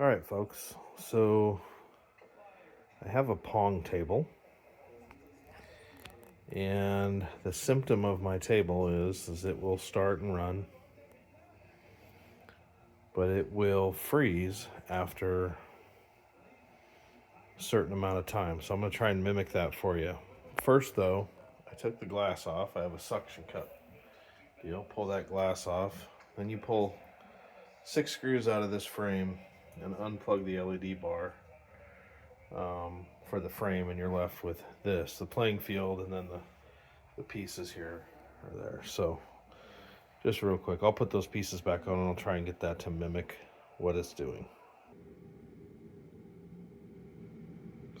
All right, folks. So I have a Pong table, and the symptom of my table is it will start and run, but it will freeze after a certain amount of time. So I'm going to try and mimic that for you. First, though, I took the glass off. I have a suction cup. You'll pull that glass off. Then you pull 6 screws out of this frame and unplug the LED bar for the frame, and you're left with this, the playing field, and then the pieces here are there. So just real quick, I'll put those pieces back on and I'll try and get that to mimic what it's doing.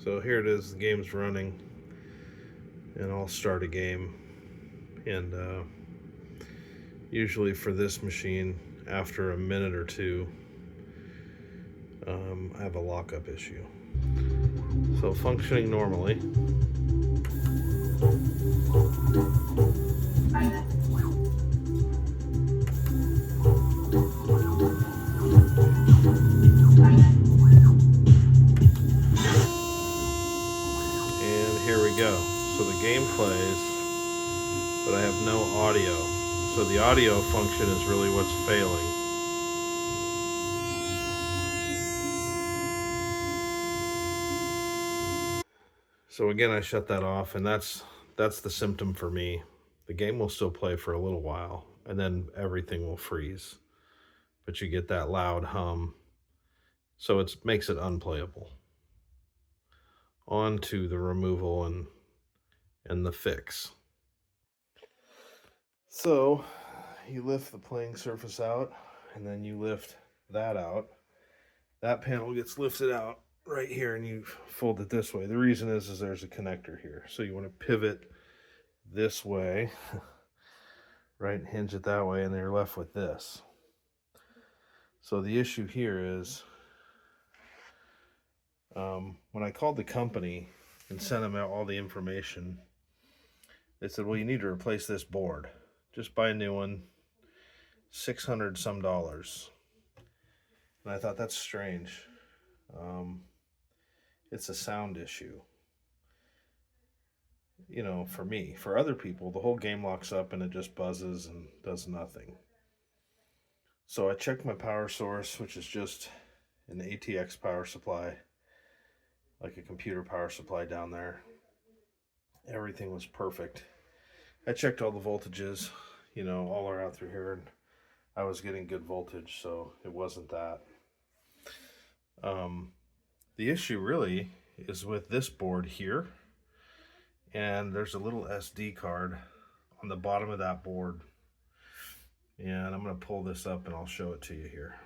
So here it is, the game's running, and I'll start a game. And usually for this machine, after a minute or two, I have a lockup issue. So functioning normally. And here we go. So the game plays, but I have no audio. So the audio function is really what's failing. So again, I shut that off, and that's the symptom for me. The game will still play for a little while, and then everything will freeze. But you get that loud hum, so it makes it unplayable. On to the removal and the fix. So you lift the playing surface out, and then you lift that out. That panel gets lifted out right here, and you fold it this way. The reason is there's a connector here, so you want to pivot this way, right, hinge it that way, and then you're left with this. So the issue here is when I called the company and sent them out all the information, they said, well, you need to replace this board. Just buy a new one, $600 some. And I thought, that's strange. It's a sound issue. You know, for me. For other people, the whole game locks up and it just buzzes and does nothing. So I checked my power source, which is just an ATX power supply, like a computer power supply down there. Everything was perfect. I checked all the voltages, you know, all are out through here, and I was getting good voltage, so it wasn't that. The issue really is with this board here, and there's a little SD card on the bottom of that board, and I'm going to pull this up and I'll show it to you here.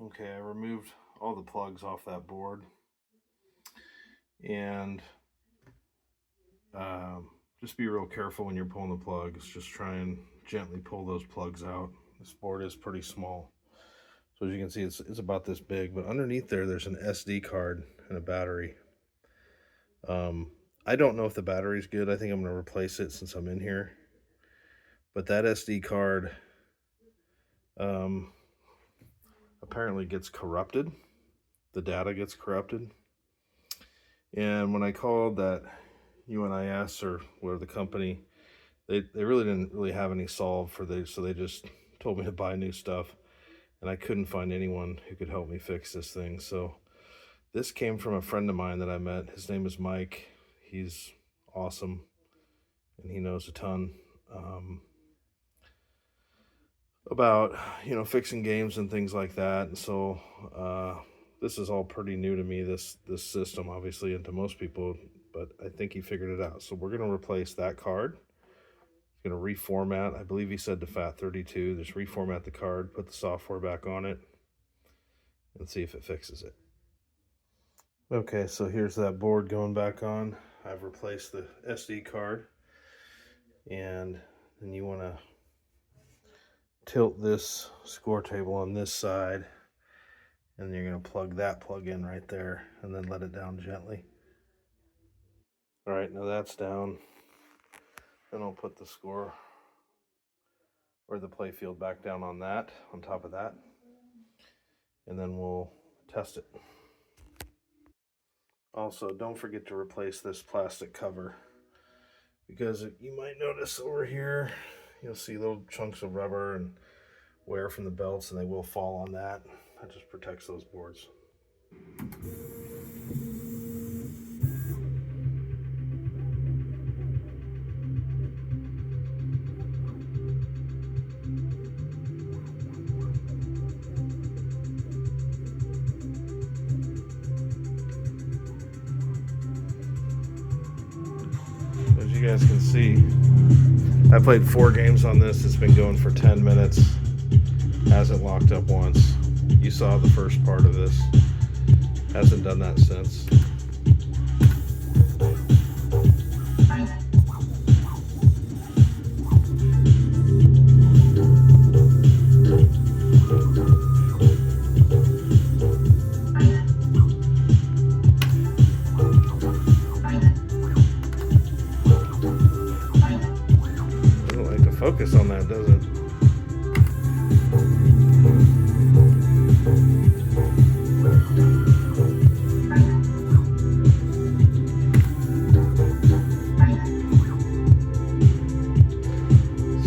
Okay, I removed all the plugs off that board, and just be real careful when you're pulling the plugs. Just try and gently pull those plugs out. This board is pretty small. So as you can see, it's about this big, but underneath there's an SD card and a battery. I don't know if the battery's good. I think I'm going to replace it since I'm in here. But that SD card apparently gets corrupted. The data gets corrupted. And when I called that UNIS or whatever the company, they really didn't really have any solve for this, so they just told me to buy new stuff. And I couldn't find anyone who could help me fix this thing. So this came from a friend of mine that I met. His name is Mike. He's awesome, and he knows a ton about, you know, fixing games and things like that. And so this is all pretty new to me, this system, obviously, and to most people, but I think he figured it out. So we're going to replace that card. Going to reformat, I believe he said to FAT32, just reformat the card, put the software back on it, and see if it fixes it. Okay, so here's that board going back on. I've replaced the SD card, and then you want to tilt this score table on this side, and you're going to plug that plug in right there, and then let it down gently. All right, now that's down. Then I'll put the score or the play field back down on that, on top of that. and then we'll test it. Also, don't forget to replace this plastic cover, because you might notice over here, you'll see little chunks of rubber and wear from the belts, and they will fall on that. That just protects those boards. As you guys can see, I played 4 games on this. It's been going for 10 minutes. Hasn't locked up once. You saw the first part of this. Hasn't done that since. Doesn't like to focus on that, does it?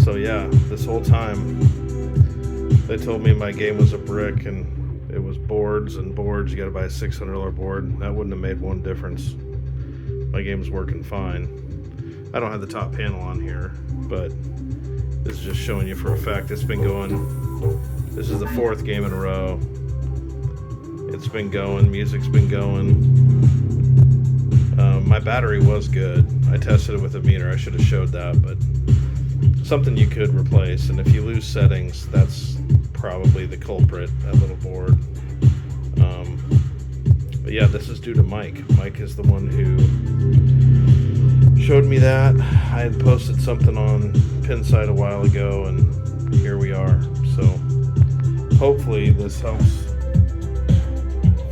So yeah, this whole time they told me my game was a brick and it was boards and boards. You got to buy a $600 board. That wouldn't have made one difference. My game's working fine. I don't have the top panel on here, but this is just showing you for a fact it's been going. This is the 4th game in a row. It's been going. Music's been going. My battery was good. I tested it with a meter. I should have showed that, but something you could replace. And if you lose settings, that's probably the culprit, that little board. But yeah, this is due to Mike. Mike is the one who showed me that. I had posted something on Pinside a while ago, and here we are. So hopefully this helps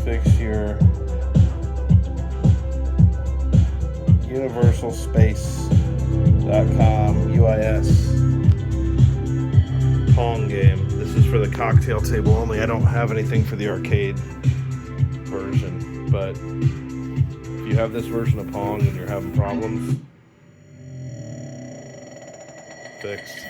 fix your universalspace.com UIS PONG game. This is for the cocktail table only. I don't have anything for the arcade version, but if you have this version of Pong and you're having problems, fixed.